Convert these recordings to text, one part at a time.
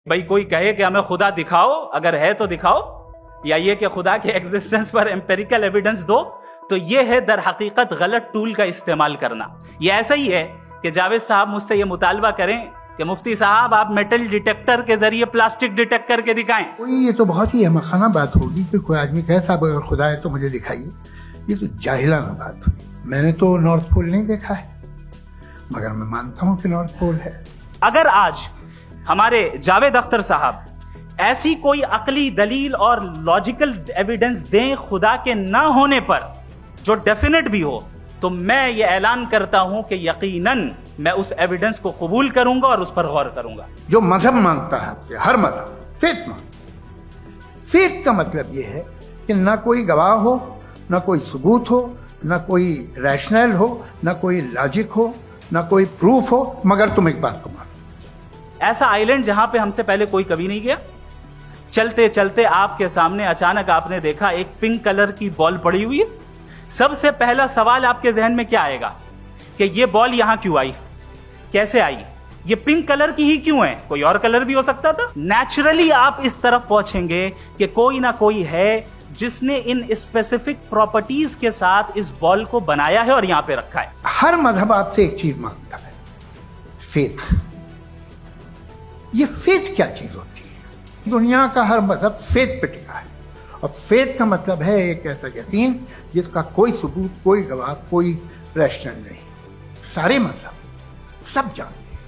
भाई कोई कहे कि हमें खुदा दिखाओ, अगर है तो दिखाओ, या ये कि खुदा के एग्जिस्टेंस पर एम्पेरिकल एविडेंस दो, तो ये है दर हकीकत गलत टूल का इस्तेमाल करना। ये ऐसा ही है कि जावेद साहब मुझसे ये मुतालबा करें कि मुफ्ती साहब आप मेटल डिटेक्टर के जरिए प्लास्टिक डिटेक्ट करके दिखाएं। कोई ये तो बहुत ही अहमखाना बात होगी कि कोई आदमी कहे साहब अगर खुदा है तो मुझे दिखाइए। ये तो जाहिलाना बात हुई। मैंने तो नॉर्थ पोल नहीं देखा है, मगर मैं मानता हूं कि नॉर्थ पोल है। अगर आज हमारे जावेद अख्तर साहब ऐसी कोई अकली दलील और लॉजिकल एविडेंस दें खुदा के ना होने पर जो डेफिनेट भी हो, तो मैं ये ऐलान करता हूं कि यकीनन मैं उस एविडेंस को कबूल करूंगा और उस पर गौर करूंगा। जो मजहब मांगता है आपसे, हर मजहब फेथ मांगता। फेथ का मतलब ये है कि ना कोई गवाह हो, ना कोई सबूत हो, ना कोई रैशनल हो, ना कोई लॉजिक हो, ना कोई प्रूफ हो, मगर तुम एक बात को मानो। ऐसा आइलैंड जहां पे हमसे पहले कोई कभी नहीं गया। चलते चलते आपके सामने अचानक आपने देखा एक पिंक कलर की बॉल पड़ी हुई है। सबसे पहला सवाल आपके जहन में क्या आएगा कि ये बॉल यहां क्यों आई, कैसे आई, ये पिंक कलर की ही क्यों है, कोई और कलर भी हो सकता था। नेचुरली आप इस तरफ पहुंचेंगे कि कोई ना कोई है जिसने इन स्पेसिफिक प्रॉपर्टीज के साथ इस बॉल को बनाया है और यहां पे रखा है। हर मजहब आपसे एक चीज मांगता है, फेथ। ये फेथ क्या चीज होती है? दुनिया का हर मजहब फेथ पे टिका है, और फेथ का मतलब है एक ऐसा यकीन जिसका कोई सबूत, कोई गवाह, कोई रैशनल नहीं। सारे मजहब सब जानते हैं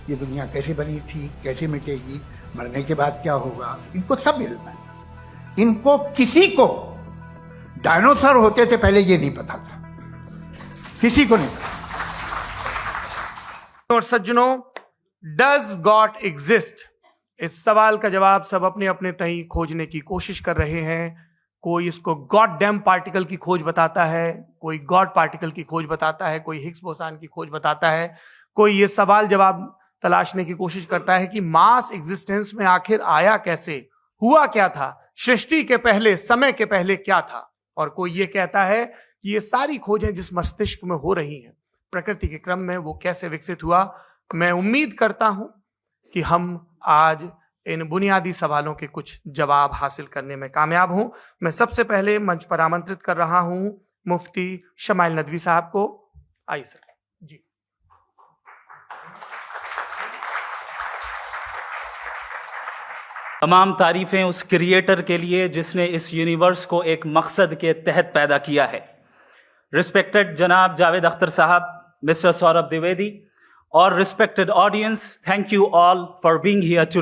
ये दुनिया कैसे बनी थी, कैसे मिटेगी, मरने के बाद क्या होगा, इनको सब इल्म है। इनको किसी को डायनासोर होते थे पहले ये नहीं पता था, किसी को नहीं पता। और सज्जनों, डज गॉड एग्जिस्ट? इस सवाल का जवाब सब अपने अपने तहीं खोजने की कोशिश कर रहे हैं। कोई इसको गॉड डैम पार्टिकल की खोज बताता है, कोई गॉड पार्टिकल की खोज बताता है, कोई हिग्स बोसान की खोज बताता है, कोई ये सवाल जवाब तलाशने की कोशिश करता है कि मास एग्जिस्टेंस में आखिर आया कैसे, हुआ क्या था, सृष्टि के पहले, समय के पहले क्या था। और कोई ये कहता है कि ये सारी खोजें जिस मस्तिष्क में हो रही हैं प्रकृति के क्रम में, वो कैसे विकसित हुआ। मैं उम्मीद करता हूं कि हम आज इन बुनियादी सवालों के कुछ जवाब हासिल करने में कामयाब हूं। मैं सबसे पहले मंच पर आमंत्रित कर रहा हूं मुफ्ती शमाइल नदवी साहब को। आइए सर जी। तमाम तारीफें उस क्रिएटर के लिए जिसने इस यूनिवर्स को एक मकसद के तहत पैदा किया है। रिस्पेक्टेड जनाब जावेद अख्तर साहब, मिस्टर सौरभ द्विवेदी, और respected audience, thank you all for being here today.